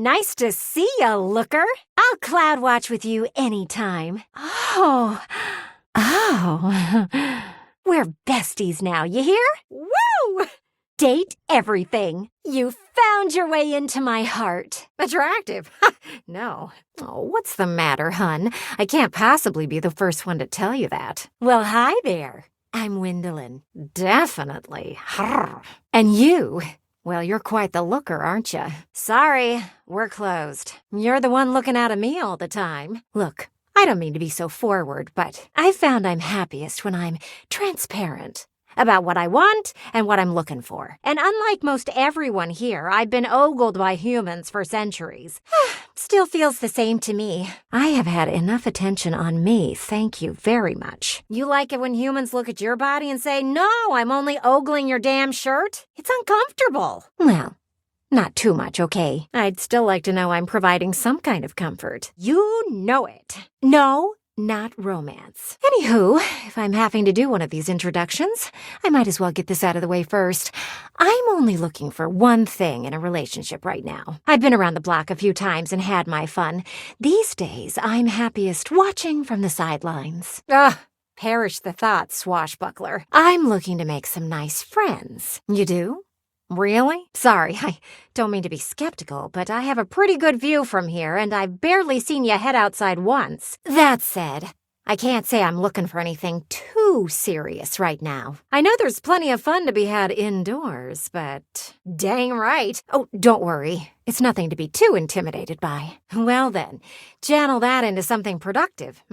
Nice to see ya, looker. I'll cloud watch with you anytime. Oh. We're besties now, you hear? Woo! Date everything. You found your way into my heart. Attractive? No. Oh, what's the matter, hun? I can't possibly be the first one to tell you that. Well, hi there. I'm Wyndolyn. Definitely. And you? Well, you're quite the looker, aren't you? Sorry, we're closed. You're the one looking out at me all the time. Look, I don't mean to be so forward, but I found I'm happiest when I'm transparent about what I want and what I'm looking for. And unlike most everyone here, I've been ogled by humans for centuries. Still feels the same to me. I have had enough attention on me, thank you very much. You like it when humans look at your body and say, "No, I'm only ogling your damn shirt"? It's uncomfortable. Well, not too much, okay? I'd still like to know I'm providing some kind of comfort. You know it. No, not romance. Anywho, if I'm having to do one of these introductions, I might as well get this out of the way first. I'm only looking for one thing in a relationship right now. I've been around the block a few times and had my fun. These days, I'm happiest watching from the sidelines. Perish the thought, swashbuckler. I'm looking to make some nice friends. You do? Really? Sorry, I don't mean to be skeptical, but I have a pretty good view from here, and I've barely seen you head outside once. That said, I can't say I'm looking for anything too serious right now. I know there's plenty of fun to be had indoors, but dang right. Oh, don't worry. It's nothing to be too intimidated by. Well then, channel that into something productive,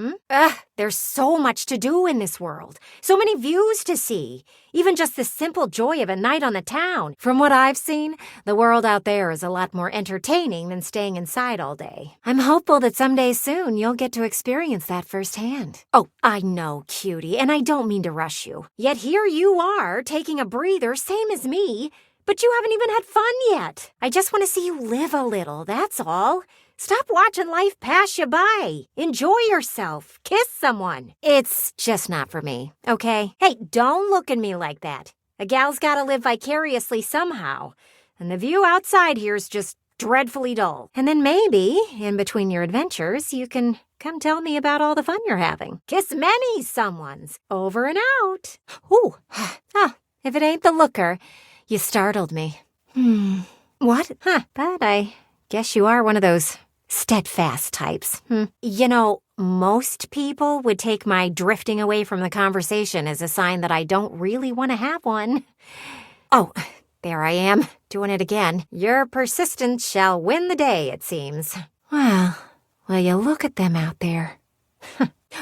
there's so much to do in this world. So many views to see. Even just the simple joy of a night on the town. From what I've seen, the world out there is a lot more entertaining than staying inside all day. I'm hopeful that someday soon you'll get to experience that firsthand. Oh, I know, cutie, and I don't mean to rush you. Yet here you are, taking a breather, same as me. But you haven't even had fun yet. I just want to see you live a little, that's all. Stop watching life pass you by. Enjoy yourself. Kiss someone. It's just not for me, okay? Hey, don't look at me like that. A gal's gotta live vicariously somehow. And the view outside here's just dreadfully dull. And then maybe, in between your adventures, you can come tell me about all the fun you're having. Kiss many someones. Over and out. Ooh. If it ain't the looker, you startled me. What? But I guess you are one of those steadfast types. You know, most people would take my drifting away from the conversation as a sign that I don't really want to have one. Oh, there I am, doing it again. Your persistence shall win the day, it seems. Well, will you look at them out there?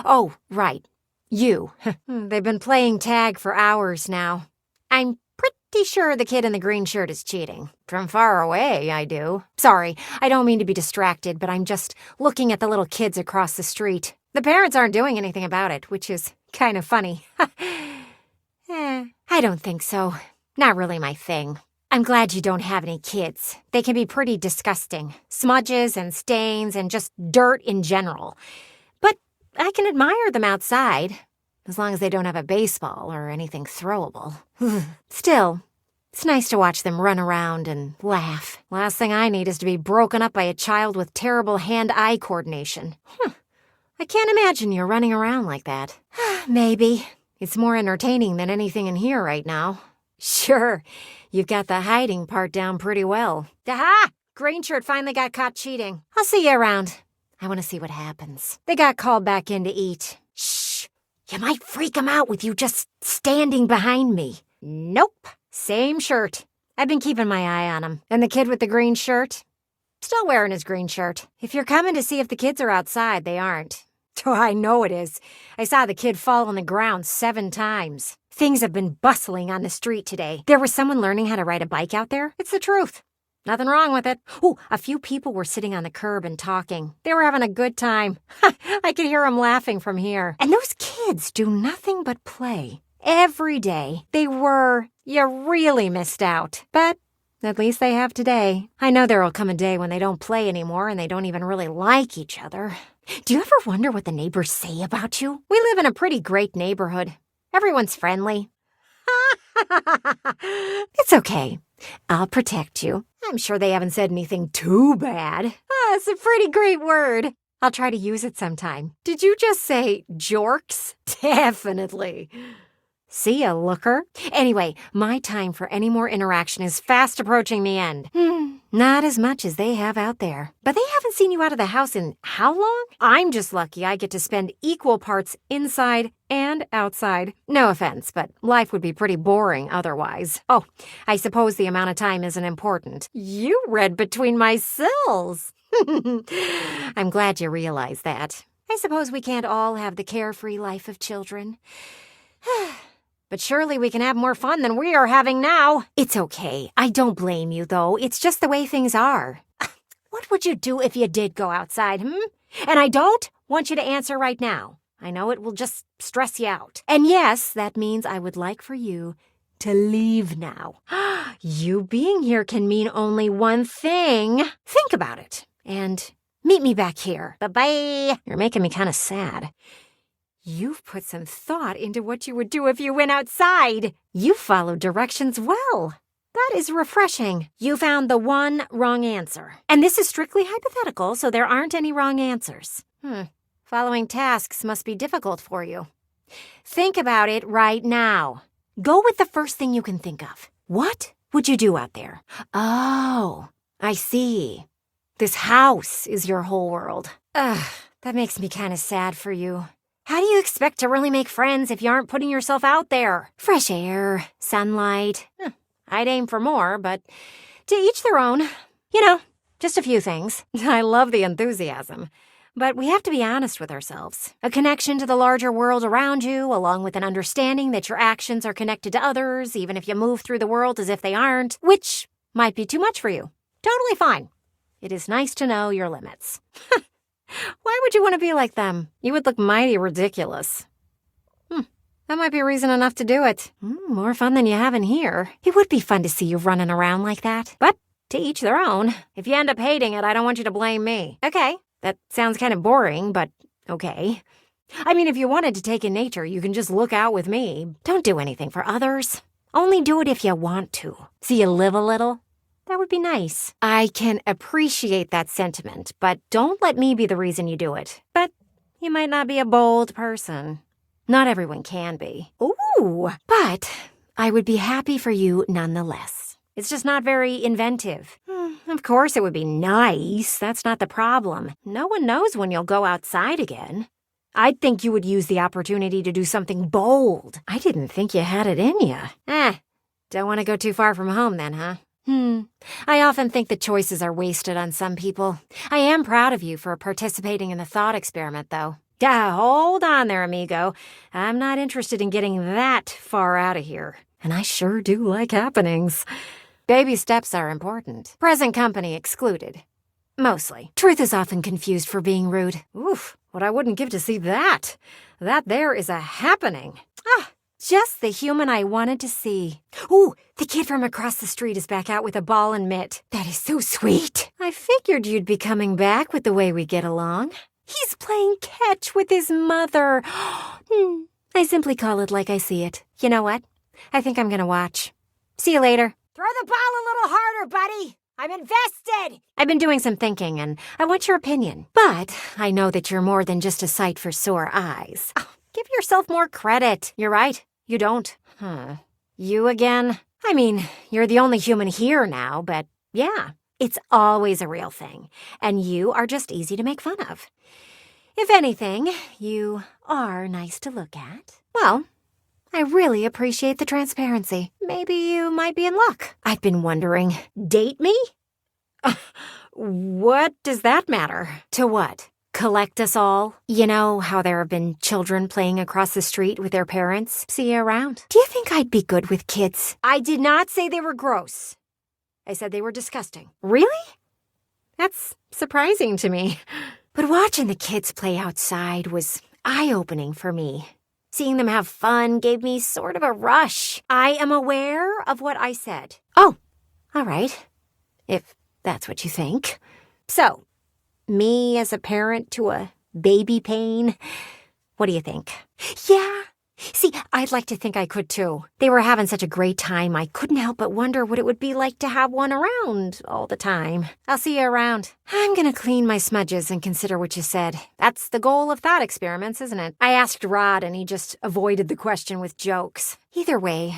Oh, right. You. They've been playing tag for hours now. I'm pretty sure the kid in the green shirt is cheating. From far away, I do. Sorry, I don't mean to be distracted, but I'm just looking at the little kids across the street. The parents aren't doing anything about it, which is kind of funny. I don't think so. Not really my thing. I'm glad you don't have any kids. They can be pretty disgusting. Smudges and stains and just dirt in general. But I can admire them outside. As long as they don't have a baseball or anything throwable. Still, it's nice to watch them run around and laugh. Last thing I need is to be broken up by a child with terrible hand-eye coordination. I can't imagine you're running around like that. Maybe. It's more entertaining than anything in here right now. Sure, you've got the hiding part down pretty well. Aha! Green shirt finally got caught cheating. I'll see you around. I want to see what happens. They got called back in to eat. Shh! You might freak him out with you just standing behind me. Nope. Same shirt. I've been keeping my eye on him. And the kid with the green shirt? Still wearing his green shirt. If you're coming to see if the kids are outside, they aren't. Oh, I know it is. I saw the kid fall on the ground 7 times. Things have been bustling on the street today. There was someone learning how to ride a bike out there. It's the truth. Nothing wrong with it. Oh, a few people were sitting on the curb and talking. They were having a good time. I could hear them laughing from here. And those kids do nothing but play. Every day. You really missed out. But at least they have today. I know there'll come a day when they don't play anymore and they don't even really like each other. Do you ever wonder what the neighbors say about you? We live in a pretty great neighborhood. Everyone's friendly. It's okay. I'll protect you. I'm sure they haven't said anything too bad. It's a pretty great word. I'll try to use it sometime. Did you just say jorks? Definitely. See ya, looker. Anyway, my time for any more interaction is fast approaching the end. Not as much as they have out there. But they haven't seen you out of the house in how long? I'm just lucky I get to spend equal parts inside and outside. No offense, but life would be pretty boring otherwise. Oh, I suppose the amount of time isn't important. You read between my sills. I'm glad you realize that. I suppose we can't all have the carefree life of children. But surely we can have more fun than we are having now. It's okay. I don't blame you, though. It's just the way things are. What would you do if you did go outside, And I don't want you to answer right now. I know it will just stress you out. And yes, that means I would like for you to leave now. You being here can mean only one thing. Think about it. And meet me back here. Bye-bye. You're making me kind of sad. You've put some thought into what you would do if you went outside. You followed directions well. That is refreshing. You found the one wrong answer. And this is strictly hypothetical, so there aren't any wrong answers. Following tasks must be difficult for you. Think about it right now. Go with the first thing you can think of. What would you do out there? Oh, I see. This house is your whole world. That makes me kind of sad for you. How do you expect to really make friends if you aren't putting yourself out there? Fresh air, sunlight. I'd aim for more, but to each their own. You know, just a few things. I love the enthusiasm. But we have to be honest with ourselves. A connection to the larger world around you, along with an understanding that your actions are connected to others, even if you move through the world as if they aren't, which might be too much for you. Totally fine. It is nice to know your limits. Why would you want to be like them? You would look mighty ridiculous. That might be reason enough to do it. More fun than you have in here. It would be fun to see you running around like that. But to each their own. If you end up hating it, I don't want you to blame me. Okay, that sounds kind of boring, but okay. I mean, if you wanted to take in nature, you can just look out with me. Don't do anything for others. Only do it if you want to. So you live a little. That would be nice. I can appreciate that sentiment, but don't let me be the reason you do it. But you might not be a bold person. Not everyone can be. Ooh, but I would be happy for you nonetheless. It's just not very inventive. Of course it would be nice. That's not the problem. No one knows when you'll go outside again. I'd think you would use the opportunity to do something bold. I didn't think you had it in you. Don't want to go too far from home then, huh? I often think the choices are wasted on some people. I am proud of you for participating in the thought experiment, though. Hold on there, amigo. I'm not interested in getting that far out of here. And I sure do like happenings. Baby steps are important. Present company excluded. Mostly. Truth is often confused for being rude. Oof, what I wouldn't give to see that. That there is a happening. Just the human I wanted to see. Ooh, the kid from across the street is back out with a ball and mitt. That is so sweet. I figured you'd be coming back with the way we get along. He's playing catch with his mother. I simply call it like I see it. You know what? I think I'm gonna watch. See you later. Throw the ball a little harder, buddy. I'm invested. I've been doing some thinking, and I want your opinion. But I know that you're more than just a sight for sore eyes. Give yourself more credit. You're right. You don't. You again? I mean, you're the only human here now, but yeah, it's always a real thing. And you are just easy to make fun of. If anything, you are nice to look at. Well, I really appreciate the transparency. Maybe you might be in luck. I've been wondering, date me? What does that matter? To what? Collect us all? You know how there have been children playing across the street with their parents? See you around. Do you think I'd be good with kids? I did not say they were gross. I said they were disgusting. Really? That's surprising to me. But watching the kids play outside was eye-opening for me. Seeing them have fun gave me sort of a rush. I am aware of what I said. Oh, all right. If that's what you think. So, me as a parent to a baby pain, what do you think? Yeah, See, I'd like to think I could too. They were having such a great time, I couldn't help but wonder what it would be like to have one around all the time. I'll see you around. I'm gonna clean my smudges and consider what you said. That's the goal of thought experiments, isn't it? I asked Rod and he just avoided the question with jokes. Either way,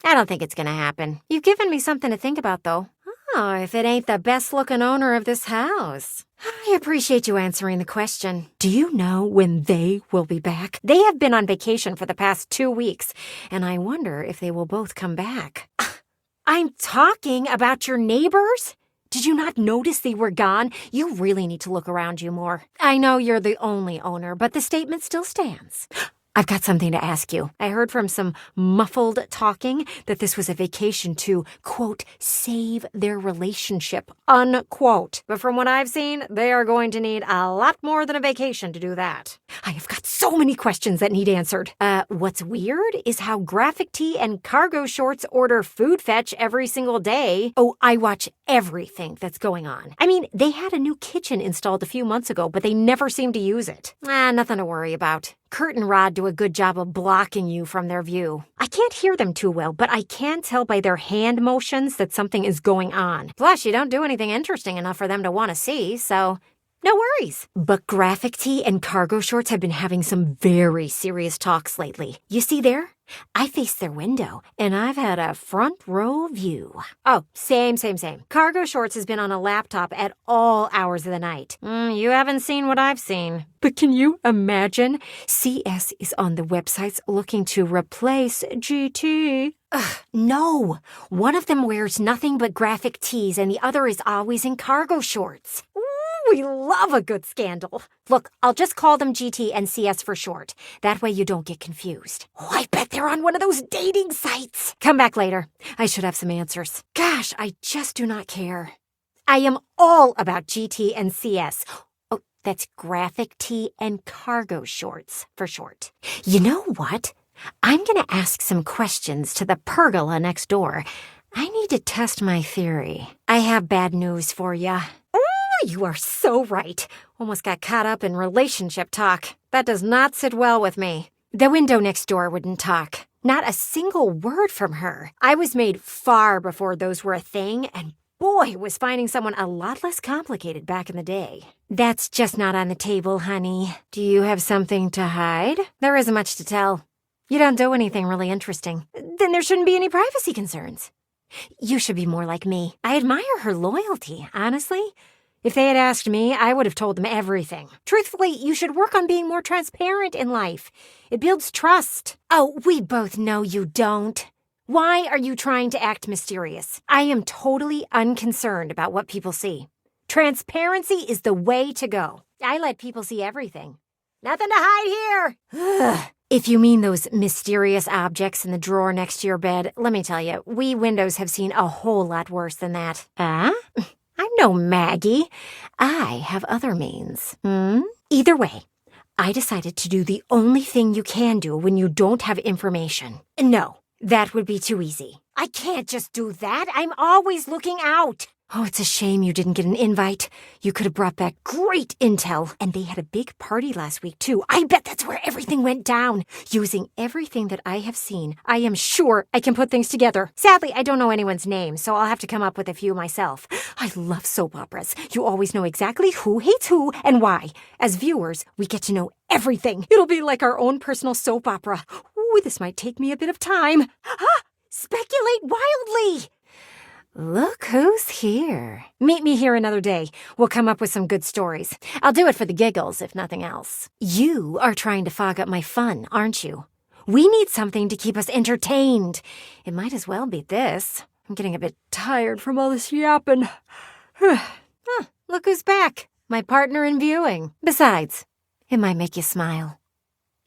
I don't think it's gonna happen. You've given me something to think about, though. Oh, if it ain't the best-looking owner of this house. I appreciate you answering the question. Do you know when they will be back? They have been on vacation for the past 2 weeks, and I wonder if they will both come back. I'm talking about your neighbors? Did you not notice they were gone? You really need to look around you more. I know you're the only owner, but the statement still stands. I've got something to ask you. I heard from some muffled talking that this was a vacation to, quote, save their relationship, unquote. But from what I've seen, they are going to need a lot more than a vacation to do that. I have got so many questions that need answered. What's weird is how Graphic Tee and Cargo Shorts order food fetch every single day. Oh, I watch everything that's going on. I mean, they had a new kitchen installed a few months ago, but they never seem to use it. Nothing to worry about. Kurt and Rod do a good job of blocking you from their view. I can't hear them too well, but I can tell by their hand motions that something is going on. Plus, you don't do anything interesting enough for them to want to see, so no worries. But Graphic Tee and Cargo Shorts have been having some very serious talks lately. You see there? I face their window, and I've had a front row view. Oh, same. Cargo Shorts has been on a laptop at all hours of the night. You haven't seen what I've seen. But can you imagine? CS is on the websites looking to replace GT. No. One of them wears nothing but Graphic Tees, and the other is always in Cargo Shorts. We love a good scandal. Look, I'll just call them GT and CS for short. That way you don't get confused. Oh, I bet they're on one of those dating sites. Come back later. I should have some answers. Gosh, I just do not care. I am all about GT and CS. Oh, that's Graphic Tee and Cargo Shorts for short. You know what? I'm going to ask some questions to the pergola next door. I need to test my theory. I have bad news for ya. You are so right. Almost got caught up in relationship talk. That does not sit well with me. The window next door wouldn't talk. Not a single word from her. I was made far before those were a thing, and boy, was finding someone a lot less complicated back in the day. That's just not on the table, honey. Do you have something to hide? There isn't much to tell. You don't do anything really interesting. Then there shouldn't be any privacy concerns. You should be more like me. I admire her loyalty, honestly. If they had asked me, I would have told them everything. Truthfully, you should work on being more transparent in life. It builds trust. Oh, we both know you don't. Why are you trying to act mysterious? I am totally unconcerned about what people see. Transparency is the way to go. I let people see everything. Nothing to hide here. Ugh. If you mean those mysterious objects in the drawer next to your bed, let me tell you, we Windows have seen a whole lot worse than that. I'm no Maggie. I have other means. Either way, I decided to do the only thing you can do when you don't have information. No, that would be too easy. I can't just do that. I'm always looking out. Oh, it's a shame you didn't get an invite. You could have brought back great intel. And they had a big party last week, too. I bet that's where everything went down. Using everything that I have seen, I am sure I can put things together. Sadly, I don't know anyone's name, so I'll have to come up with a few myself. I love soap operas. You always know exactly who hates who and why. As viewers, we get to know everything. It'll be like our own personal soap opera. Ooh, this might take me a bit of time. Speculate wildly. Look who's here. Meet me here another day. We'll come up with some good stories. I'll do it for the giggles, if nothing else. You are trying to fog up my fun, aren't you? We need something to keep us entertained. It might as well be this. I'm getting a bit tired from all this yapping. Look who's back. My partner in viewing. Besides, it might make you smile.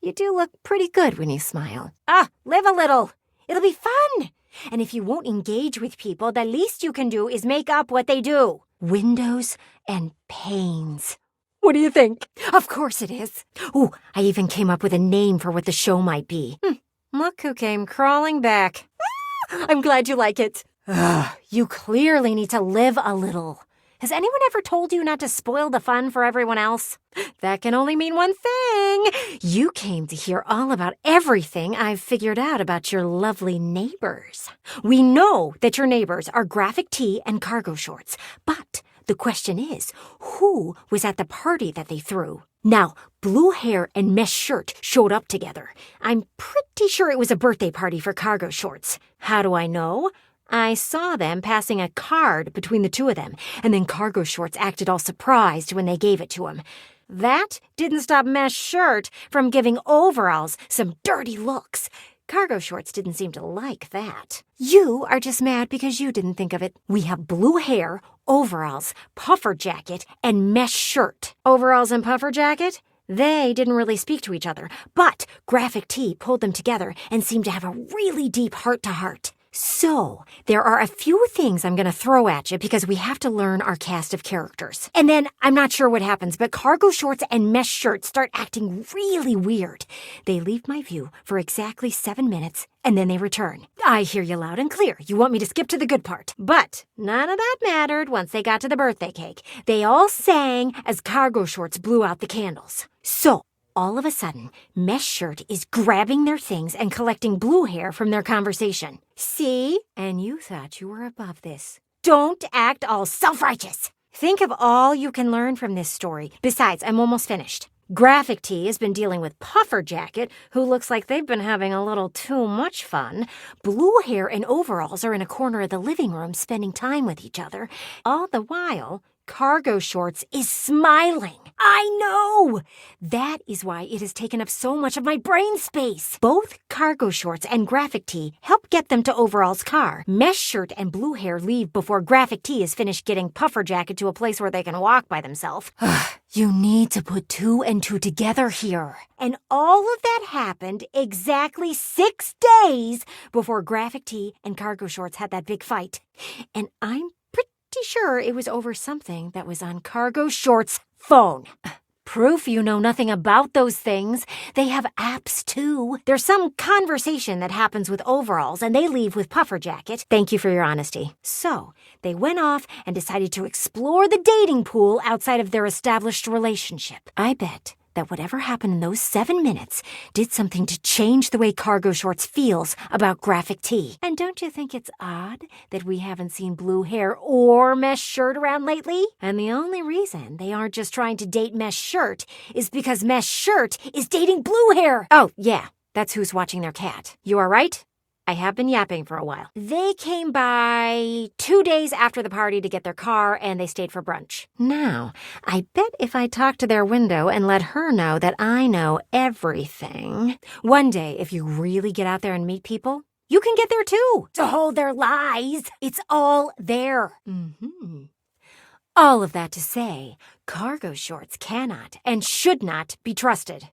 You do look pretty good when you smile. Live a little. It'll be fun. And if you won't engage with people, the least you can do is make up what they do. Windows and panes. What do you think? Of course it is. Ooh, I even came up with a name for what the show might be. Look who came crawling back. I'm glad you like it. You clearly need to live a little. Has anyone ever told you not to spoil the fun for everyone else? That can only mean one thing. You came to hear all about everything I've figured out about your lovely neighbors. We know that your neighbors are Graphic Tee and Cargo Shorts, but the question is, who was at the party that they threw? Now, blue hair and mesh shirt showed up together. I'm pretty sure it was a birthday party for Cargo Shorts. How do I know? I saw them passing a card between the two of them, and then Cargo Shorts acted all surprised when they gave it to him. That didn't stop Mesh Shirt from giving Overalls some dirty looks. Cargo Shorts didn't seem to like that. You are just mad because you didn't think of it. We have blue hair, overalls, puffer jacket, and mesh shirt. Overalls and puffer jacket? They didn't really speak to each other, but Graphic Tee pulled them together and seemed to have a really deep heart-to-heart. So, there are a few things I'm going to throw at you because we have to learn our cast of characters. And then, I'm not sure what happens, but Cargo Shorts and Mesh Shirt start acting really weird. They leave my view for exactly 7 minutes, and then they return. I hear you loud and clear. You want me to skip to the good part. But none of that mattered once they got to the birthday cake. They all sang as Cargo Shorts blew out the candles. So, all of a sudden, Mesh Shirt is grabbing their things and collecting blue hair from their conversation. See? And you thought you were above this. Don't act all self-righteous. Think of all you can learn from this story. Besides, I'm almost finished. Graphic Tee has been dealing with Puffer Jacket, who looks like they've been having a little too much fun. Blue hair and overalls are in a corner of the living room spending time with each other. All the while, Cargo Shorts is smiling. I know! That is why it has taken up so much of my brain space. Both Cargo Shorts and Graphic Tee help get them to Overall's car. Mesh Shirt and Blue Hair leave before Graphic Tee is finished getting Puffer Jacket to a place where they can walk by themselves. You need to put 2 and 2 together here. And all of that happened exactly 6 days before Graphic Tee and Cargo Shorts had that big fight. And I'm pretty sure it was over something that was on Cargo Shorts' phone. Proof you know nothing about those things. They have apps, too. There's some conversation that happens with Overalls, and they leave with Puffer Jacket. Thank you for your honesty. So, they went off and decided to explore the dating pool outside of their established relationship. I bet that whatever happened in those 7 minutes did something to change the way Cargo Shorts feels about Graphic Tee. And don't you think it's odd that we haven't seen Blue Hair or Mesh Shirt around lately? And the only reason they aren't just trying to date Mesh Shirt is because Mesh Shirt is dating Blue Hair. Oh, yeah, that's who's watching their cat. You are right. I have been yapping for a while. They came by 2 days after the party to get their car, and they stayed for brunch. Now, I bet if I talk to their window and let her know that I know everything, one day, if you really get out there and meet people, you can get there too, to hold their lies. It's all there. All of that to say, Cargo Shorts cannot and should not be trusted.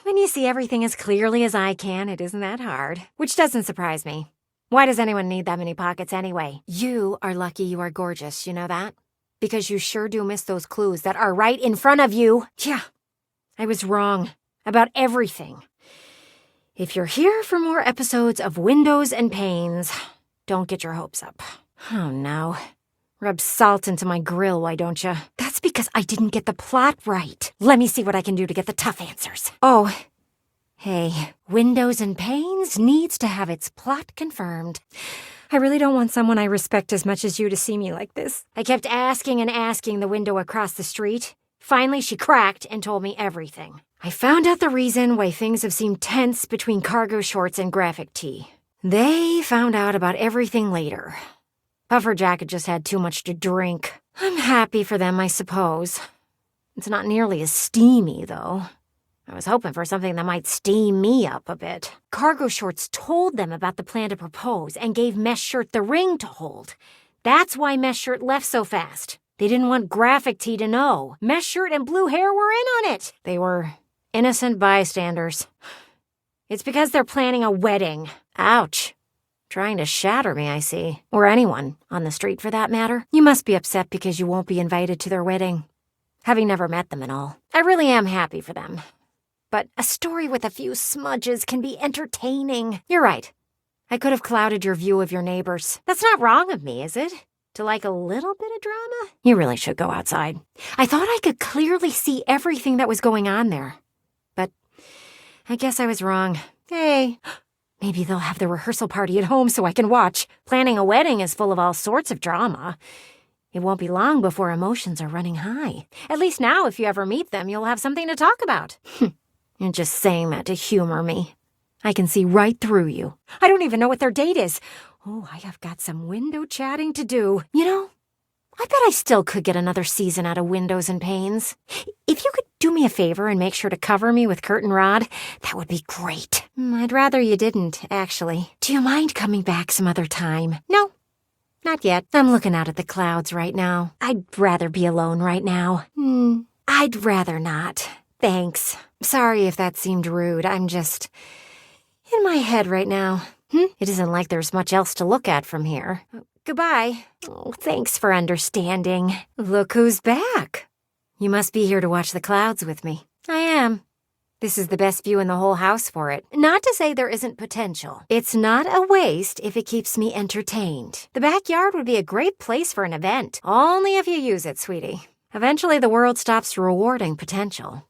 When you see everything as clearly as I can, it isn't that hard. Which doesn't surprise me. Why does anyone need that many pockets anyway? You are lucky you are gorgeous, you know that? Because you sure do miss those clues that are right in front of you. Yeah, I was wrong about everything. If you're here for more episodes of Windows and Panes, don't get your hopes up. Oh no. Rub salt into my grill, why don't you? That's because I didn't get the plot right. Let me see what I can do to get the tough answers. Oh, hey, Windows and Panes needs to have its plot confirmed. I really don't want someone I respect as much as you to see me like this. I kept asking and asking the window across the street. Finally, she cracked and told me everything. I found out the reason why things have seemed tense between Cargo Shorts and Graphic Tee. They found out about everything later. Puffer Jacket just had too much to drink. I'm happy for them, I suppose. It's not nearly as steamy, though. I was hoping for something that might steam me up a bit. Cargo Shorts told them about the plan to propose and gave Mesh Shirt the ring to hold. That's why Mesh Shirt left so fast. They didn't want Graphic Tee to know. Mesh Shirt and Blue Hair were in on it. They were innocent bystanders. It's because they're planning a wedding. Ouch. Trying to shatter me, I see. Or anyone, on the street for that matter. You must be upset because you won't be invited to their wedding. Having never met them and all. I really am happy for them. But a story with a few smudges can be entertaining. You're right. I could have clouded your view of your neighbors. That's not wrong of me, is it? to like a little bit of drama, you really should go outside. I thought I could clearly see everything that was going on there. But I guess I was wrong. Hey, maybe they'll have the rehearsal party at home so I can watch. Planning a wedding is full of all sorts of drama. It won't be long before emotions are running high. At least now, if you ever meet them, you'll have something to talk about. You're just saying that to humor me. I can see right through you. I don't even know what their date is. Oh, I have got some window chatting to do. You know, I bet I still could get another season out of Windows and Panes. If you could do me a favor and make sure to cover me with curtain rod, that would be great. I'd rather you didn't, actually. Do you mind coming back some other time? No, not yet. I'm looking out at the clouds right now. I'd rather be alone right now. I'd rather not. Thanks. Sorry if that seemed rude. I'm just in my head right now. It isn't like there's much else to look at from here. Goodbye. Oh, thanks for understanding. Look who's back. You must be here to watch the clouds with me. I am. This is the best view in the whole house for it. Not to say there isn't potential. It's not a waste if it keeps me entertained. The backyard would be a great place for an event. Only if you use it, sweetie. Eventually the world stops rewarding potential.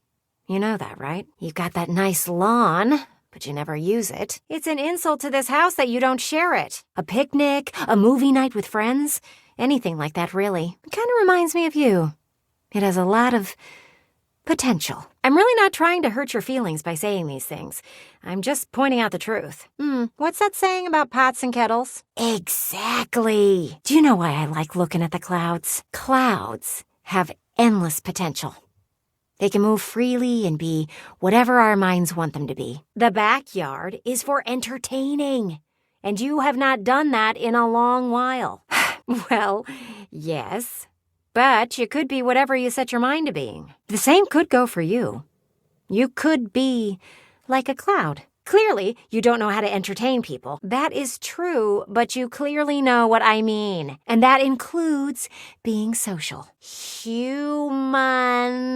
You know that, right? You've got that nice lawn, but you never use it. It's an insult to this house that you don't share it. A picnic, a movie night with friends, anything like that, really. It kind of reminds me of you. It has a lot of potential. I'm really not trying to hurt your feelings by saying these things. I'm just pointing out the truth. What's that saying about pots and kettles? Exactly. Do you know why I like looking at the clouds? Clouds have endless potential. They can move freely and be whatever our minds want them to be. The backyard is for entertaining, and you have not done that in a long while. Well, yes, but you could be whatever you set your mind to being. The same could go for you. You could be like a cloud. Clearly, you don't know how to entertain people. That is true, but you clearly know what I mean. And that includes being social. Human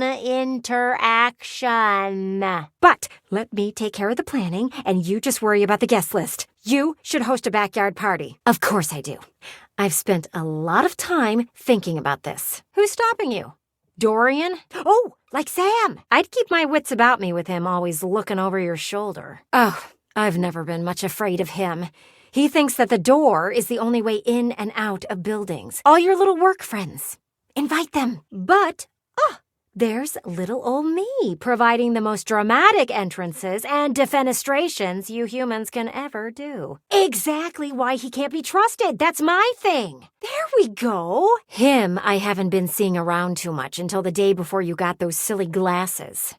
interaction. But let me take care of the planning, and you just worry about the guest list. You should host a backyard party. Of course I do. I've spent a lot of time thinking about this. Who's stopping you? Dorian? Oh, like Sam. I'd keep my wits about me with him always looking over your shoulder. Oh, I've never been much afraid of him. He thinks that the door is the only way in and out of buildings. All your little work friends. Invite them. But, there's little old me providing the most dramatic entrances and defenestrations you humans can ever do. Exactly why he can't be trusted. That's my thing. There we go. Him I haven't been seeing around too much until the day before you got those silly glasses.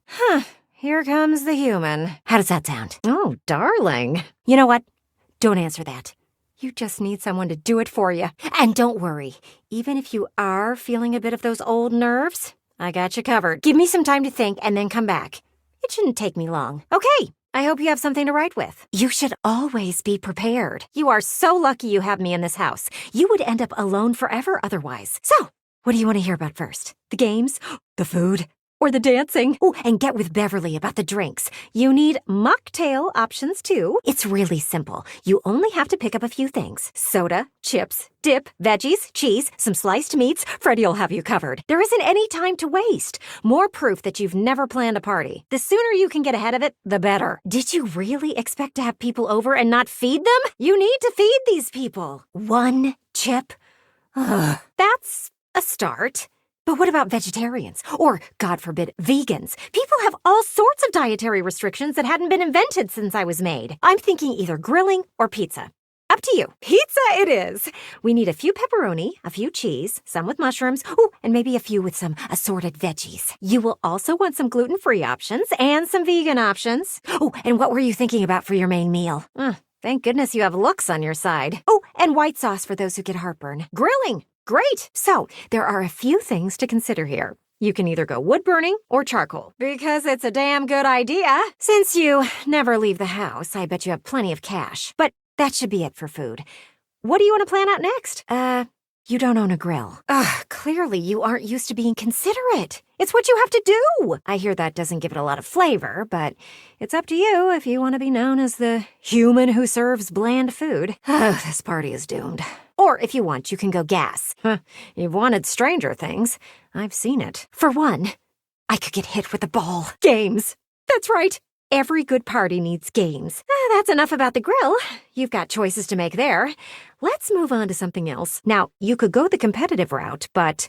Here comes the human. How does that sound? Oh, darling. You know what? Don't answer that. You just need someone to do it for you. And don't worry. Even if you are feeling a bit of those old nerves, I got you covered. Give me some time to think and then come back. It shouldn't take me long. Okay, I hope you have something to write with. You should always be prepared. You are so lucky you have me in this house. You would end up alone forever otherwise. So, what do you want to hear about first? The games? The food? Or the dancing? Oh, and get with Beverly about the drinks. You need mocktail options too. It's really simple. You only have to pick up a few things. Soda, chips, dip, veggies, cheese, some sliced meats. Freddie'll have you covered. There isn't any time to waste. More proof that you've never planned a party. The sooner you can get ahead of it, the better. Did you really expect to have people over and not feed them? You need to feed these people. One chip? Ugh. That's a start. But what about vegetarians? Or, God forbid, vegans? People have all sorts of dietary restrictions that hadn't been invented since I was made. I'm thinking either grilling or pizza. Up to you. Pizza it is. We need a few pepperoni, a few cheese, some with mushrooms, and maybe a few with some assorted veggies. You will also want some gluten-free options and some vegan options. Oh, and what were you thinking about for your main meal? Thank goodness you have looks on your side. Oh, and white sauce for those who get heartburn. Grilling. Great! So, there are a few things to consider here. You can either go wood burning or charcoal, because it's a damn good idea. Since you never leave the house, I bet you have plenty of cash. But that should be it for food. What do you want to plan out next? You don't own a grill. Clearly you aren't used to being considerate. It's what you have to do. I hear that doesn't give it a lot of flavor, but it's up to you if you want to be known as the human who serves bland food. This party is doomed. Or if you want, you can go gas. You've wanted Stranger Things. I've seen it. For one, I could get hit with a ball. Games. That's right. Every good party needs games. That's enough about the grill. You've got choices to make there. Let's move on to something else. Now, you could go the competitive route, but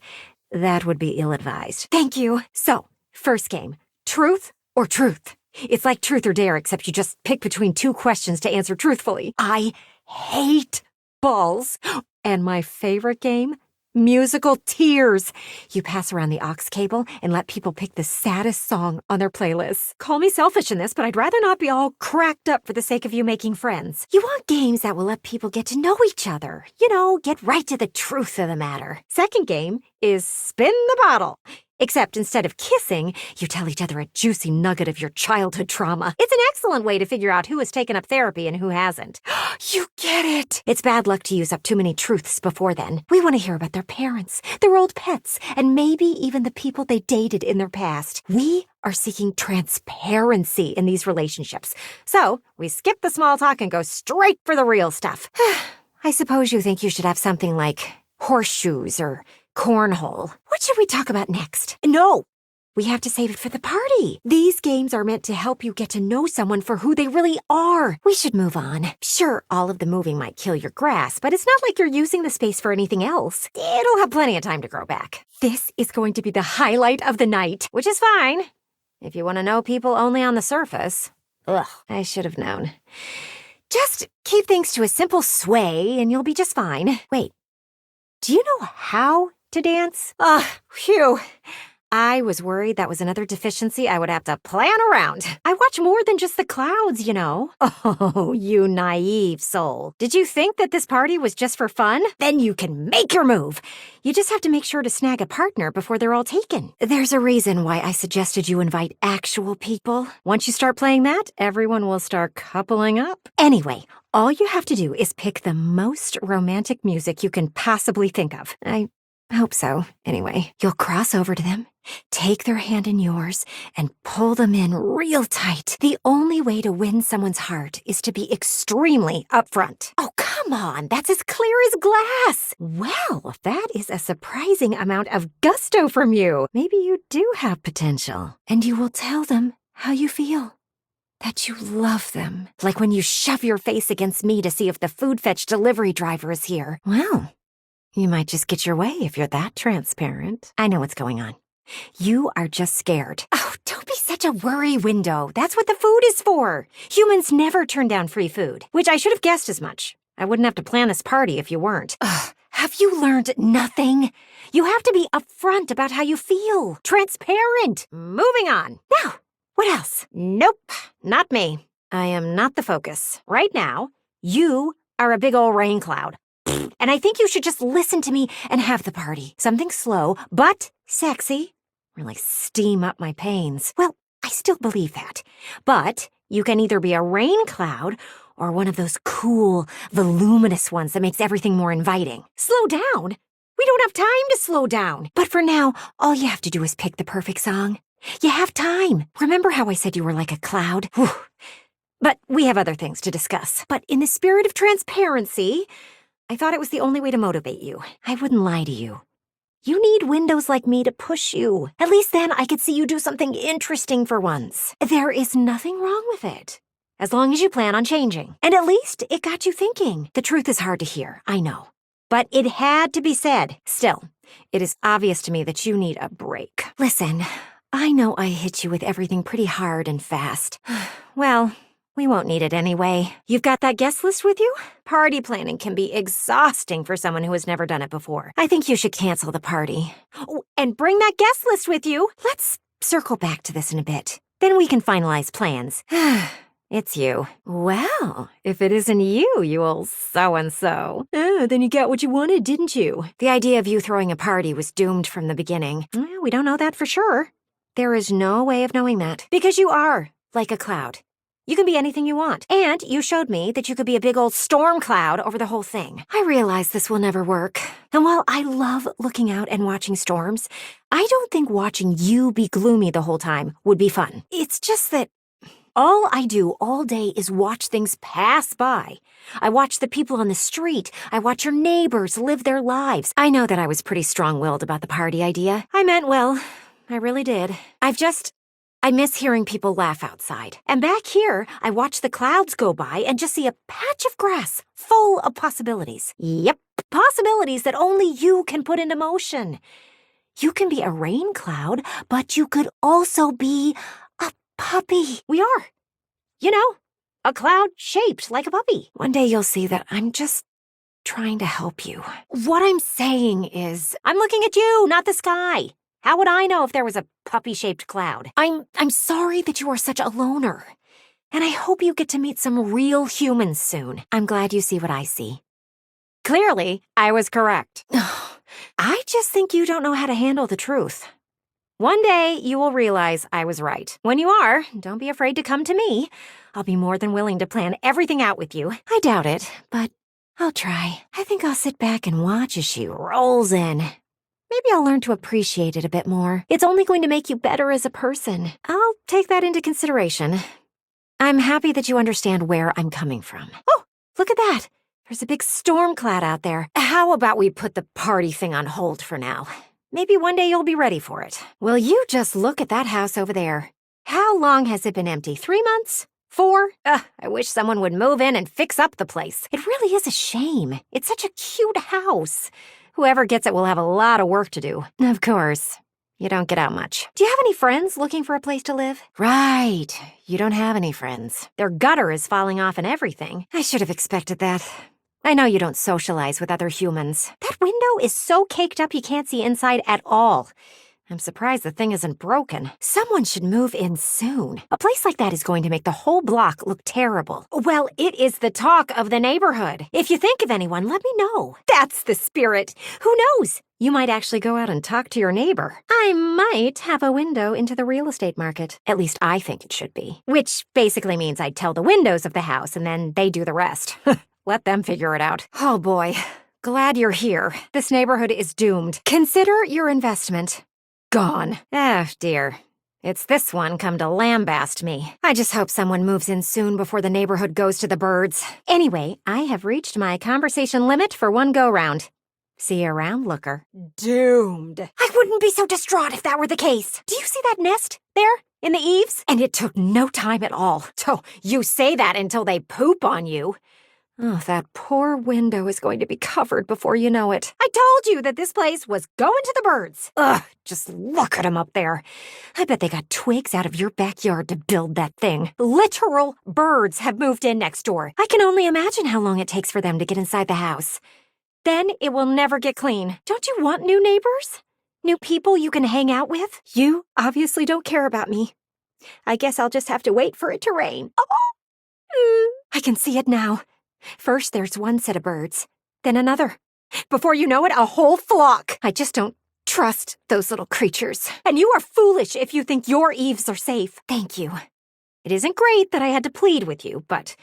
that would be ill-advised. Thank you. So, first game. Truth or truth? It's like truth or dare, except you just pick between two questions to answer truthfully. I hate balls. And my favorite game? Musical tears. You pass around the aux cable and let people pick the saddest song on their playlists. Call me selfish in this, but I'd rather not be all cracked up for the sake of you making friends. You want games that will let people get to know each other. You know, get right to the truth of the matter. Second game is spin the bottle. Except instead of kissing, you tell each other a juicy nugget of your childhood trauma. It's an excellent way to figure out who has taken up therapy and who hasn't. You get it! It's bad luck to use up too many truths before then. We want to hear about their parents, their old pets, and maybe even the people they dated in their past. We are seeking transparency in these relationships. So, we skip the small talk and go straight for the real stuff. I suppose you think you should have something like horseshoes or cornhole. What should we talk about next? No! We have to save it for the party. These games are meant to help you get to know someone for who they really are. We should move on. Sure, all of the moving might kill your grass, but it's not like you're using the space for anything else. It'll have plenty of time to grow back. This is going to be the highlight of the night, which is fine. If you want to know people only on the surface. Ugh, I should have known. Just keep things to a simple sway and you'll be just fine. Wait, do you know how to dance? Phew. I was worried that was another deficiency I would have to plan around. I watch more than just the clouds, you know. Oh, you naive soul. Did you think that this party was just for fun? Then you can make your move. You just have to make sure to snag a partner before they're all taken. There's a reason why I suggested you invite actual people. Once you start playing that, everyone will start coupling up. Anyway, all you have to do is pick the most romantic music you can possibly think of. I hope so. Anyway, you'll cross over to them, take their hand in yours, and pull them in real tight. The only way to win someone's heart is to be extremely upfront. Oh, come on. That's as clear as glass. Well, that is a surprising amount of gusto from you. Maybe you do have potential. And you will tell them how you feel. That you love them. Like when you shove your face against me to see if the food fetch delivery driver is here. Well, you might just get your way if you're that transparent. I know what's going on. You are just scared. Oh, don't be such a worry window. That's what the food is for. Humans never turn down free food, which I should have guessed as much. I wouldn't have to plan this party if you weren't. Ugh, have you learned nothing? You have to be upfront about how you feel. Transparent. Moving on. Now, what else? Nope, not me. I am not the focus. Right now, you are a big old rain cloud. And I think you should just listen to me and have the party. Something slow, but sexy. Really steam up my pains. Well, I still believe that. But you can either be a rain cloud or one of those cool, voluminous ones that makes everything more inviting. Slow down? We don't have time to slow down. But for now, all you have to do is pick the perfect song. You have time. Remember how I said you were like a cloud? Whew. But we have other things to discuss. But in the spirit of transparency, I thought it was the only way to motivate you. I wouldn't lie to you. You need windows like me to push you. At least then I could see you do something interesting for once. There is nothing wrong with it, as long as you plan on changing. And at least it got you thinking. The truth is hard to hear, I know. But it had to be said. Still, it is obvious to me that you need a break. Listen, I know I hit you with everything pretty hard and fast. Well, we won't need it anyway. You've got that guest list with you? Party planning can be exhausting for someone who has never done it before. I think you should cancel the party. Oh, and bring that guest list with you. Let's circle back to this in a bit. Then we can finalize plans. It's you. Well, if it isn't you, you old so-and-so. Then you got what you wanted, didn't you? The idea of you throwing a party was doomed from the beginning. We don't know that for sure. There is no way of knowing that. Because you are like a cloud. You can be anything you want. And you showed me that you could be a big old storm cloud over the whole thing. I realize this will never work. And while I love looking out and watching storms, I don't think watching you be gloomy the whole time would be fun. It's just that All I do all day is watch things pass by. I watch the people on the street. I watch your neighbors live their lives. I know that I was pretty strong-willed about the party idea. I meant well. I really did. I miss hearing people laugh outside. And back here, I watch the clouds go by and just see a patch of grass full of possibilities. Yep, possibilities that only you can put into motion. You can be a rain cloud, but you could also be a puppy. We are. You know, a cloud shaped like a puppy. One day you'll see that I'm just trying to help you. What I'm saying is, I'm looking at you, not the sky. How would I know if there was a puppy-shaped cloud? I'm sorry that you are such a loner. And I hope you get to meet some real humans soon. I'm glad you see what I see. Clearly, I was correct. I just think you don't know how to handle the truth. One day, you will realize I was right. When you are, don't be afraid to come to me. I'll be more than willing to plan everything out with you. I doubt it, but I'll try. I think I'll sit back and watch as she rolls in. Maybe I'll learn to appreciate it a bit more. It's only going to make you better as a person. I'll take that into consideration. I'm happy that you understand where I'm coming from. Oh, look at that. There's a big storm cloud out there. How about we put the party thing on hold for now? Maybe one day you'll be ready for it. Will you just look at that house over there? How long has it been empty? 3 months? 4? I wish someone would move in and fix up the place. It really is a shame. It's such a cute house. Whoever gets it will have a lot of work to do. Of course. You don't get out much. Do you have any friends looking for a place to live? Right. You don't have any friends. Their gutter is falling off and everything. I should have expected that. I know you don't socialize with other humans. That window is so caked up you can't see inside at all. I'm surprised the thing isn't broken. Someone should move in soon. A place like that is going to make the whole block look terrible. Well, it is the talk of the neighborhood. If you think of anyone, let me know. That's the spirit. Who knows? You might actually go out and talk to your neighbor. I might have a window into the real estate market. At least I think it should be. Which basically means I'd tell the windows of the house and then they do the rest. Let them figure it out. Oh boy. Glad you're here. This neighborhood is doomed. Consider your investment gone. Oh, dear. It's this one come to lambaste me. I just hope someone moves in soon before the neighborhood goes to the birds. Anyway, I have reached my conversation limit for one go-round. See you around, looker. Doomed. I wouldn't be so distraught if that were the case. Do you see that nest there in the eaves? And it took no time at all. So you say that until they poop on you. Oh, that poor window is going to be covered before you know it. I told you that this place was going to the birds. Ugh, just look at them up there. I bet they got twigs out of your backyard to build that thing. Literal birds have moved in next door. I can only imagine how long it takes for them to get inside the house. Then it will never get clean. Don't you want new neighbors? New people you can hang out with? You obviously don't care about me. I guess I'll just have to wait for it to rain. Oh! I can see it now. First, there's one set of birds, then another. Before you know it, a whole flock. I just don't trust those little creatures. And you are foolish if you think your eaves are safe. Thank you. It isn't great that I had to plead with you, but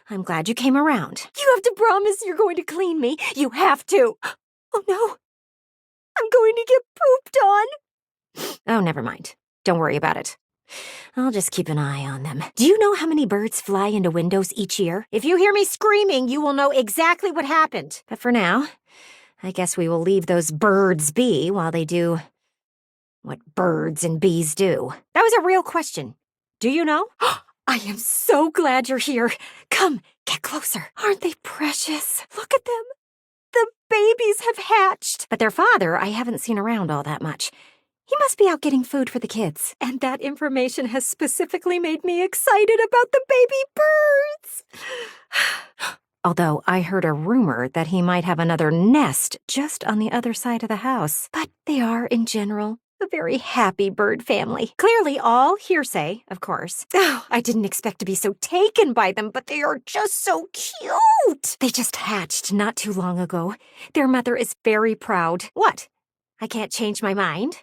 I'm glad you came around. You have to promise you're going to clean me. You have to. Oh, no. I'm going to get pooped on. Oh, never mind. Don't worry about it. I'll just keep an eye on them. Do you know how many birds fly into windows each year? If you hear me screaming, you will know exactly what happened. But for now, I guess we will leave those birds be while they do what birds and bees do. That was a real question. Do you know? I am so glad you're here. Come, get closer. Aren't they precious? Look at them. The babies have hatched. But their father I haven't seen around all that much. He must be out getting food for the kids. And that information has specifically made me excited about the baby birds. Although I heard a rumor that he might have another nest just on the other side of the house. But they are, in general, a very happy bird family. Clearly all hearsay, of course. Oh, I didn't expect to be so taken by them, but they are just so cute. They just hatched not too long ago. Their mother is very proud. What? I can't change my mind?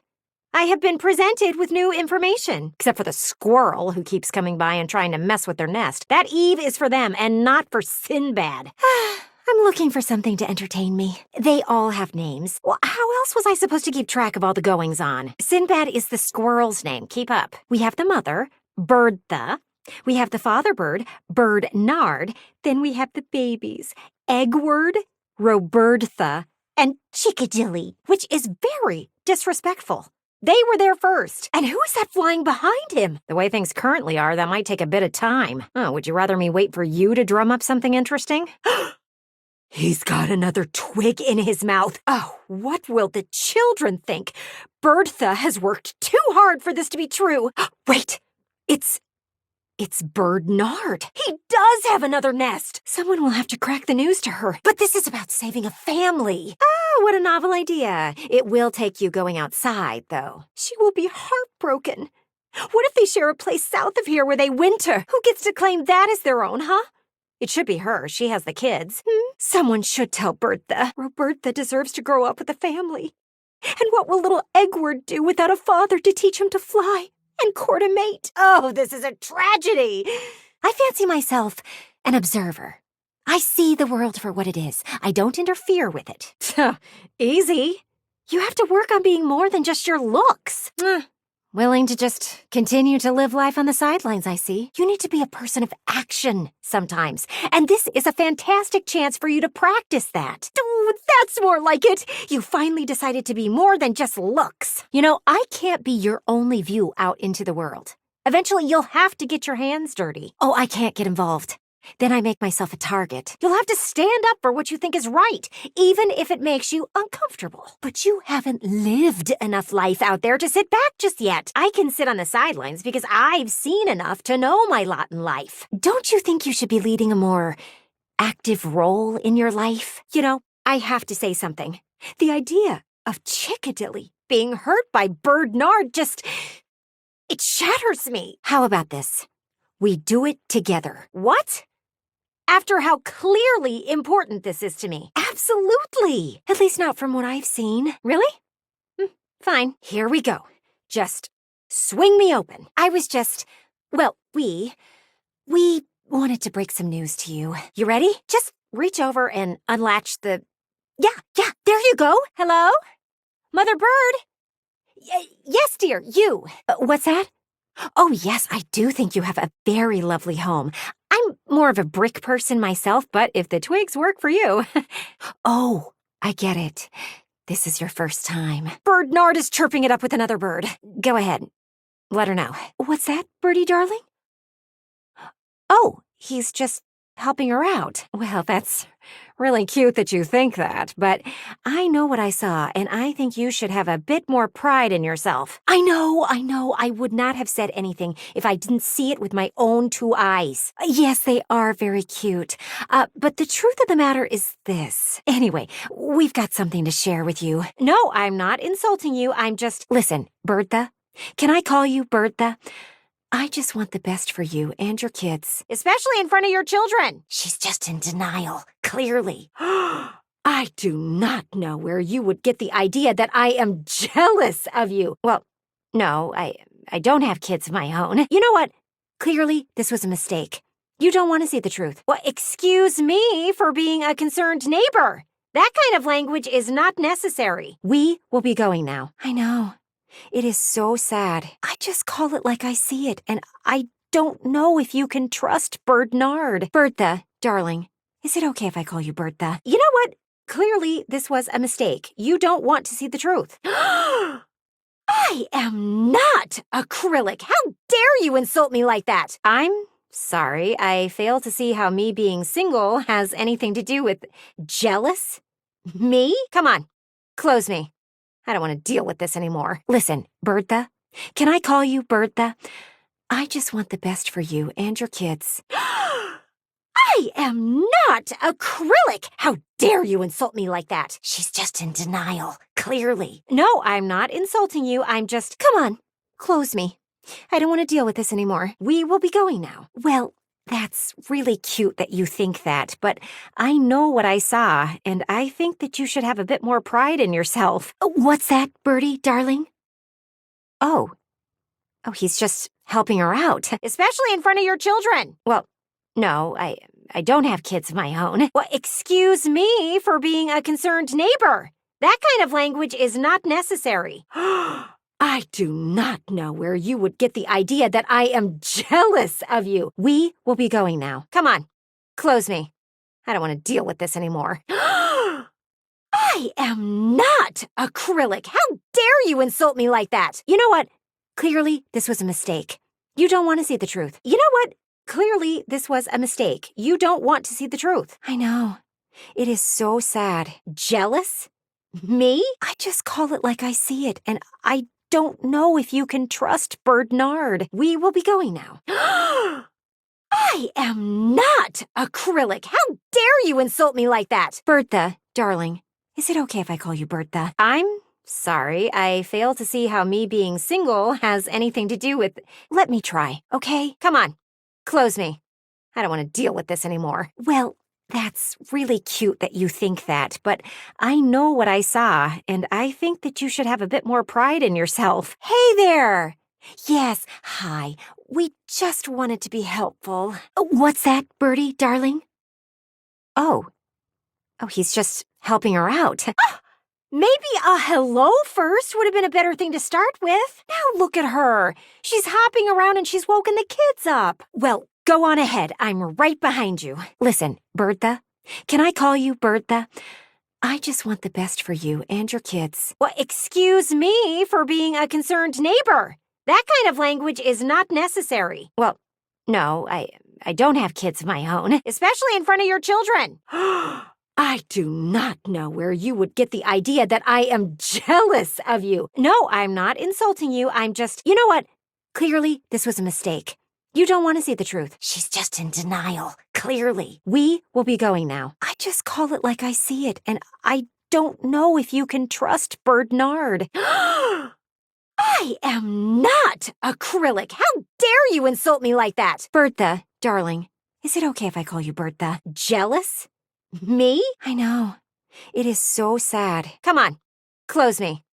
I have been presented with new information, except for the squirrel who keeps coming by and trying to mess with their nest. That Eve is for them and not for Sinbad. I'm looking for something to entertain me. They all have names. Well, how else was I supposed to keep track of all the goings-on? Sinbad is the squirrel's name. Keep up. We have the mother, Bertha, We have the father bird, Bird Nard. Then we have the babies, Eggward, Robertha, and Chickadilly, which is very disrespectful. They were there first. And who's that flying behind him? The way things currently are, that might take a bit of time. Oh, would you rather me wait for you to drum up something interesting? He's got another twig in his mouth. Oh, what will the children think? Bertha has worked too hard for this to be true. Wait, it's Bird Nard. He does have another nest. Someone will have to crack the news to her. But this is about saving a family. Oh, what a novel idea. It will take you going outside, though. She will be heartbroken. What if they share a place south of here where they winter? Who gets to claim that as their own, huh? It should be her. She has the kids. Someone should tell Bertha. Roberta deserves to grow up with a family. And what will little Eggward do without a father to teach him to fly and court a mate? Oh, this is a tragedy. I fancy myself an observer. I see the world for what it is. I don't interfere with it. Easy. You have to work on being more than just your looks. Willing to just continue to live life on the sidelines, I see. You need to be a person of action sometimes. And this is a fantastic chance for you to practice that. Oh, that's more like it. You finally decided to be more than just looks. You know, I can't be your only view out into the world. Eventually, you'll have to get your hands dirty. Oh, I can't get involved. Then I make myself a target. You'll have to stand up for what you think is right, even if it makes you uncomfortable. But you haven't lived enough life out there to sit back just yet. I can sit on the sidelines because I've seen enough to know my lot in life. Don't you think you should be leading a more active role in your life? You know, I have to say something. The idea of Chickadilly being hurt by Bird Nard just... it shatters me. How about this? We do it together. What? After how clearly important this is to me. Absolutely. At least not from what I've seen. Really? Fine. Here we go. Just swing me open. I was just... well, we wanted to break some news to you. You ready? Just reach over and unlatch the... Yeah, there you go. Hello? Mother Bird? Yes, dear, you. What's that? Oh, yes, I do think you have a very lovely home. I'm more of a brick person myself, but if the twigs work for you... Oh, I get it. This is your first time. Bird Nard is chirping it up with another bird. Go ahead. Let her know. What's that, birdie darling? Oh, he's just helping her out. Well, that's really cute that you think that, but I know what I saw, and I think you should have a bit more pride in yourself. I know. I would not have said anything if I didn't see it with my own two eyes. Yes, they are very cute. But the truth of the matter is this. Anyway, we've got something to share with you. No, I'm not insulting you. I'm just... Listen, Bertha. Can I call you Bertha? I just want the best for you and your kids. Especially in front of your children. She's just in denial, clearly. I do not know where you would get the idea that I am jealous of you. Well, no, I don't have kids of my own. You know what? Clearly, this was a mistake. You don't want to see the truth. Well, excuse me for being a concerned neighbor. That kind of language is not necessary. We will be going now. I know. It is so sad. I just call it like I see it, and I don't know if you can trust Bird Nard. Bertha, darling, is it okay if I call you Bertha? You know what? Clearly, this was a mistake. You don't want to see the truth. I am not acrylic. How dare you insult me like that? I'm sorry. I fail to see how me being single has anything to do with jealous. Me? Come on, close me. I don't want to deal with this anymore. Listen, Bertha, can I call you Bertha? I just want the best for you and your kids. I am not acrylic! How dare you insult me like that? She's just in denial, clearly. No, I'm not insulting you. I'm just... Come on, close me. I don't want to deal with this anymore. We will be going now. Well, that's really cute that you think that, but I know what I saw, and I think that you should have a bit more pride in yourself. What's that, Birdie, darling? Oh, he's just helping her out, especially in front of your children. Well, no, I don't have kids of my own. Well, excuse me for being a concerned neighbor. That kind of language is not necessary. I do not know where you would get the idea that I am jealous of you. We will be going now. Come on, close me. I don't want to deal with this anymore. I am not acrylic. How dare you insult me like that? You know what? Clearly, this was a mistake. You don't want to see the truth. You know what? Clearly, this was a mistake. You don't want to see the truth. I know. It is so sad. Jealous? Me? I just call it like I see it, and I don't know if you can trust Bernard. We will be going now. I am not acrylic. How dare you insult me like that? Bertha, darling, is it okay if I call you Bertha? I'm sorry. I fail to see how me being single has anything to do with... Let me try, okay? Come on, close me. I don't want to deal with this anymore. Well, that's really cute that you think that, but I know what I saw, and I think that you should have a bit more pride in yourself. Hey there! Yes, hi. We just wanted to be helpful. What's that, Bertie, darling? Oh, he's just helping her out. Maybe a hello first would have been a better thing to start with. Now look at her. She's hopping around and she's woken the kids up. Well, go on ahead. I'm right behind you. Listen, Bertha, can I call you Bertha? I just want the best for you and your kids. Well, excuse me for being a concerned neighbor. That kind of language is not necessary. Well, no, I don't have kids of my own, especially in front of your children. I do not know where you would get the idea that I am jealous of you. No, I'm not insulting you. I'm just, you know what? Clearly, this was a mistake. You don't want to see the truth. She's just in denial, clearly. We will be going now. I just call it like I see it, and I don't know if you can trust Bernard. I am not acrylic. How dare you insult me like that? Bertha, darling, is it okay if I call you Bertha? Jealous? Me? I know. It is so sad. Come on, close me.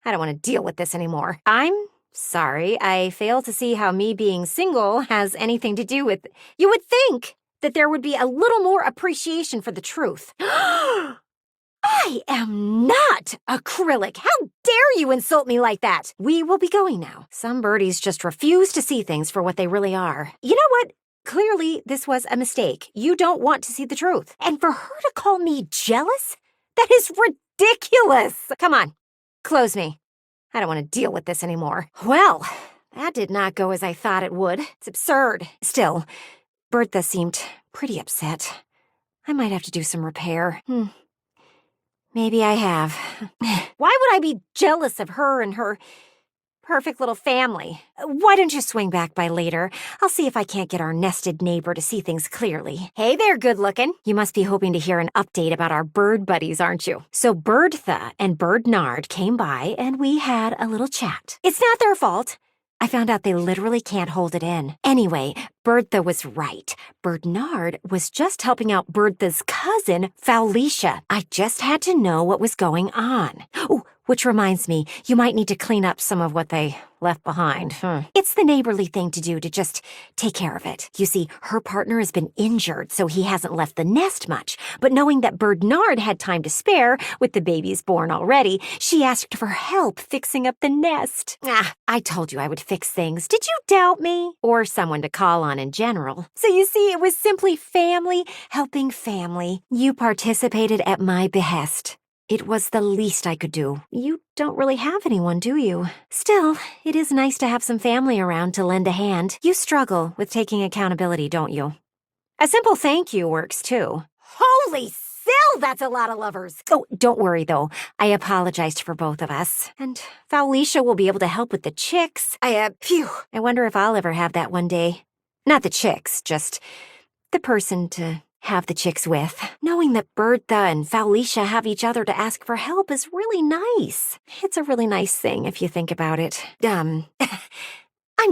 I don't want to deal with this anymore. I'm sorry. I fail to see how me being single has anything to do with... You would think that there would be a little more appreciation for the truth. I am not acrylic. How dare you insult me like that? We will be going now. Some birdies just refuse to see things for what they really are. You know what? Clearly, this was a mistake. You don't want to see the truth. And for her to call me jealous? That is ridiculous. Come on, close me. I don't want to deal with this anymore. Well, that did not go as I thought it would. It's absurd. Still, Bertha seemed pretty upset. I might have to do some repair. Maybe I have. Why would I be jealous of her and her perfect little family? Why don't you swing back by later? I'll see if I can't get our nested neighbor to see things clearly. Hey there, good looking. You must be hoping to hear an update about our bird buddies, aren't you? So Bertha and Bernard came by and we had a little chat. It's not their fault. I found out they literally can't hold it in. Anyway, Bertha was right. Bernard was just helping out Bertha's cousin, Felicia. I just had to know what was going on. Oh, which reminds me, you might need to clean up some of what they left behind. It's the neighborly thing to do to just take care of it. You see, her partner has been injured, so he hasn't left the nest much. But knowing that Bernard had time to spare, with the babies born already, she asked for help fixing up the nest. I told you I would fix things. Did you doubt me? Or someone to call on in general. So you see, it was simply family helping family. You participated at my behest. It was the least I could do. You don't really have anyone, do you? Still, it is nice to have some family around to lend a hand. You struggle with taking accountability, don't you? A simple thank you works, too. Holy sill, that's a lot of lovers. Oh, don't worry, though. I apologized for both of us. And Felicia will be able to help with the chicks. I wonder if I'll ever have that one day. Not the chicks, just the person to have the chicks with. Knowing that Bertha and Felicia have each other to ask for help is really nice. It's a really nice thing if you think about it. I'm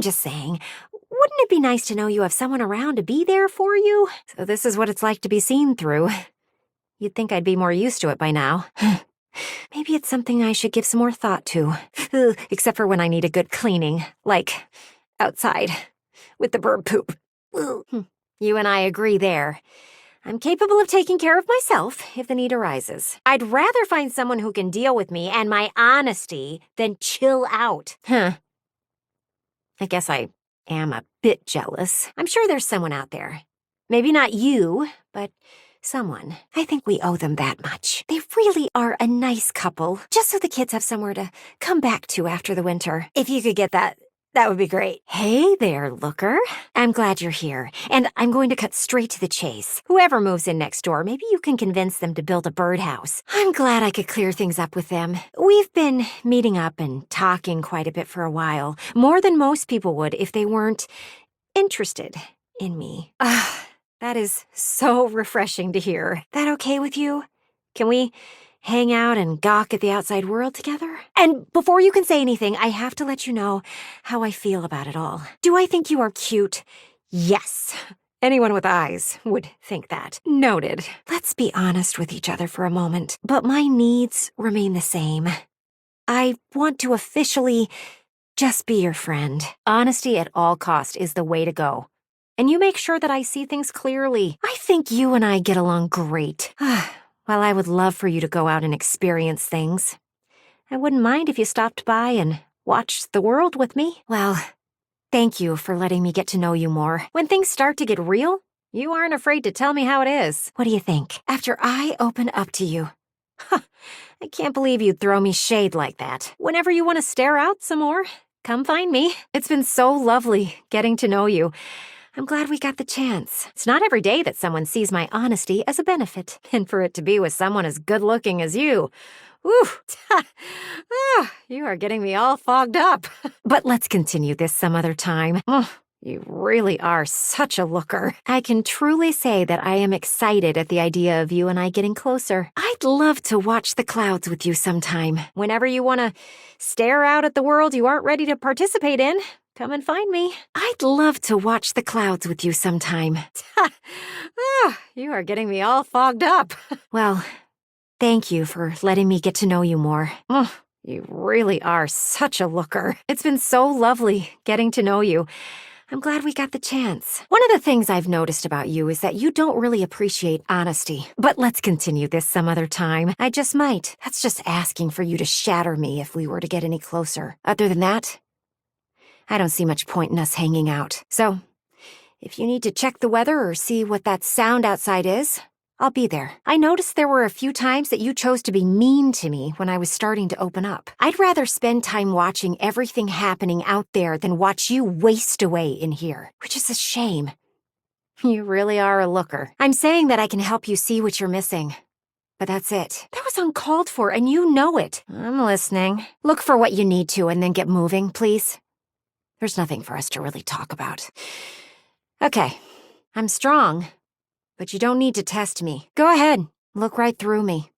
just saying, wouldn't it be nice to know you have someone around to be there for you? So this is what it's like to be seen through. You'd think I'd be more used to it by now. Maybe it's something I should give some more thought to. Except for when I need a good cleaning, like outside with the bird poop. You and I agree there. I'm capable of taking care of myself if the need arises. I'd rather find someone who can deal with me and my honesty than chill out. Huh. I guess I am a bit jealous. I'm sure there's someone out there. Maybe not you, but someone. I think we owe them that much. They really are a nice couple, just so the kids have somewhere to come back to after the winter. If you could get that would be great. Hey there, looker. I'm glad you're here, and I'm going to cut straight to the chase. Whoever moves in next door, maybe you can convince them to build a birdhouse. I'm glad I could clear things up with them. We've been meeting up and talking quite a bit for a while, more than most people would if they weren't interested in me. That is so refreshing to hear. That okay with you? Can we hang out and gawk at the outside world together? And before you can say anything, I have to let you know how I feel about it all. Do I think you are cute? Yes. Anyone with eyes would think that. Noted. Let's be honest with each other for a moment. But my needs remain the same. I want to officially just be your friend. Honesty at all cost is the way to go. And you make sure that I see things clearly. I think you and I get along great. While I would love for you to go out and experience things, I wouldn't mind if you stopped by and watched the world with me. Well, thank you for letting me get to know you more. When things start to get real, you aren't afraid to tell me how it is. What do you think? After I open up to you. I can't believe you'd throw me shade like that. Whenever you want to stare out some more, come find me. It's been so lovely getting to know you. I'm glad we got the chance. It's not every day that someone sees my honesty as a benefit. And for it to be with someone as good-looking as you. Whew. You are getting me all fogged up. But let's continue this some other time. You really are such a looker. I can truly say that I am excited at the idea of you and I getting closer. I'd love to watch the clouds with you sometime. Whenever you want to stare out at the world you aren't ready to participate in, come and find me. I'd love to watch the clouds with you sometime. You are getting me all fogged up. Well, thank you for letting me get to know you more. You really are such a looker. It's been so lovely getting to know you. I'm glad we got the chance. One of the things I've noticed about you is that you don't really appreciate honesty. But let's continue this some other time. I just might. That's just asking for you to shatter me if we were to get any closer. Other than that, I don't see much point in us hanging out. So, if you need to check the weather or see what that sound outside is, I'll be there. I noticed there were a few times that you chose to be mean to me when I was starting to open up. I'd rather spend time watching everything happening out there than watch you waste away in here, which is a shame. You really are a looker. I'm saying that I can help you see what you're missing. But that's it. That was uncalled for, and you know it. I'm listening. Look for what you need to and then get moving, please. There's nothing for us to really talk about. Okay, I'm strong, but you don't need to test me. Go ahead, look right through me.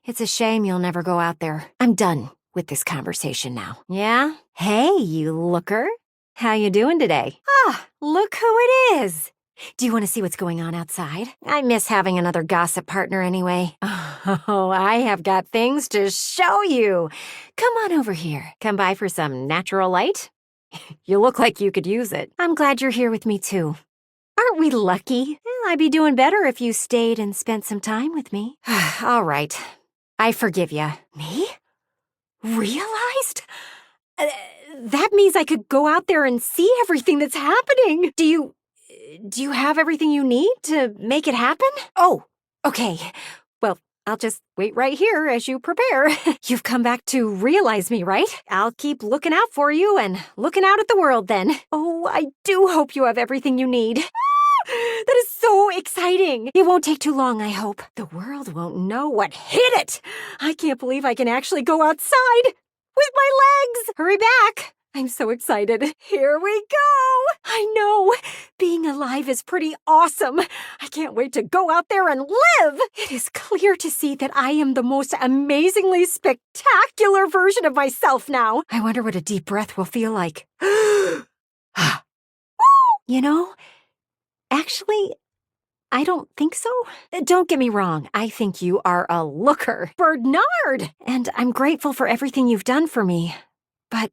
It's a shame you'll never go out there. I'm done with this conversation now. Yeah? Hey, you looker. How you doing today? Look who it is. Do you want to see what's going on outside? I miss having another gossip partner anyway. Oh, I have got things to show you. Come on over here. Come by for some natural light? You look like you could use it. I'm glad you're here with me, too. Aren't we lucky? Well, I'd be doing better if you stayed and spent some time with me. All right. I forgive you. Me? Realized? That means I could go out there and see everything that's happening. Do you have everything you need to make it happen? Oh, okay. Well, I'll just wait right here as you prepare. You've come back to realize me, right? I'll keep looking out for you and looking out at the world then. Oh, I do hope you have everything you need. That is so exciting. It won't take too long, I hope. The world won't know what hit it. I can't believe I can actually go outside with my legs. Hurry back. I'm so excited. Here we go. I know. Being alive is pretty awesome. I can't wait to go out there and live. It is clear to see that I am the most amazingly spectacular version of myself now. I wonder what a deep breath will feel like. You know, actually, I don't think so. Don't get me wrong. I think you are a looker. Bernard! And I'm grateful for everything you've done for me. But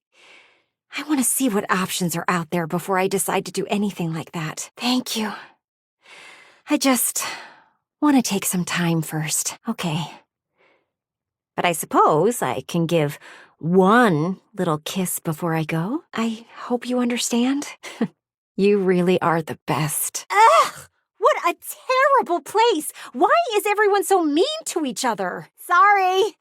I want to see what options are out there before I decide to do anything like that. Thank you. I just want to take some time first, okay? But I suppose I can give one little kiss before I go. I hope you understand. You really are the best. Ugh! What a terrible place! Why is everyone so mean to each other? Sorry.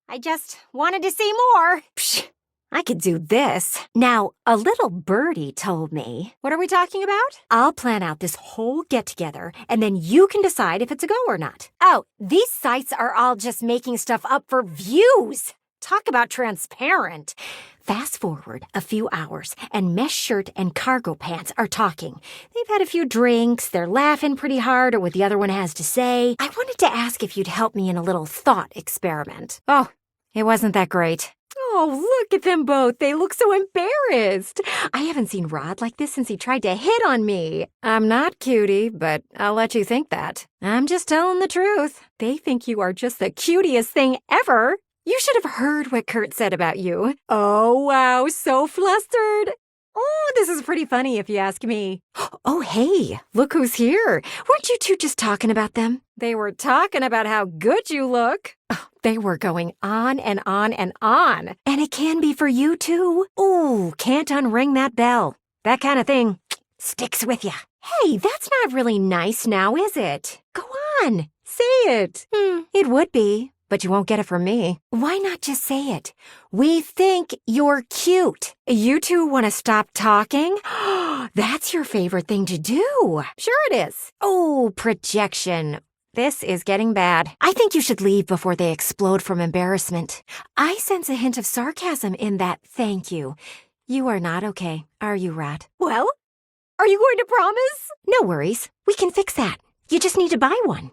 I just wanted to see more. Psh, I could do this. Now, a little birdie told me. What are we talking about? I'll plan out this whole get-together, and then you can decide if it's a go or not. Oh, these sites are all just making stuff up for views. Talk about transparent. Fast forward a few hours, and Mesh Shirt and Cargo Pants are talking. They've had a few drinks, they're laughing pretty hard at what the other one has to say. I wanted to ask if you'd help me in a little thought experiment. Oh, it wasn't that great. Oh, look at them both. They look so embarrassed. I haven't seen Rod like this since he tried to hit on me. I'm not cutie, but I'll let you think that. I'm just telling the truth. They think you are just the cutest thing ever. You should have heard what Kurt said about you. Oh, wow, so flustered. Oh, this is pretty funny if you ask me. Oh, hey, look who's here. Weren't you two just talking about them? They were talking about how good you look. Oh, they were going on and on and on. And it can be for you, too. Ooh, can't unring that bell. That kind of thing sticks with you. Hey, that's not really nice now, is it? Go on, say it. It would be. But you won't get it from me. Why not just say it? We think you're cute. You two want to stop talking? That's your favorite thing to do. Sure it is. Oh, projection. This is getting bad. I think you should leave before they explode from embarrassment. I sense a hint of sarcasm in that thank you. You are not okay, are you, Rat? Well, are you going to promise? No worries. We can fix that. You just need to buy one.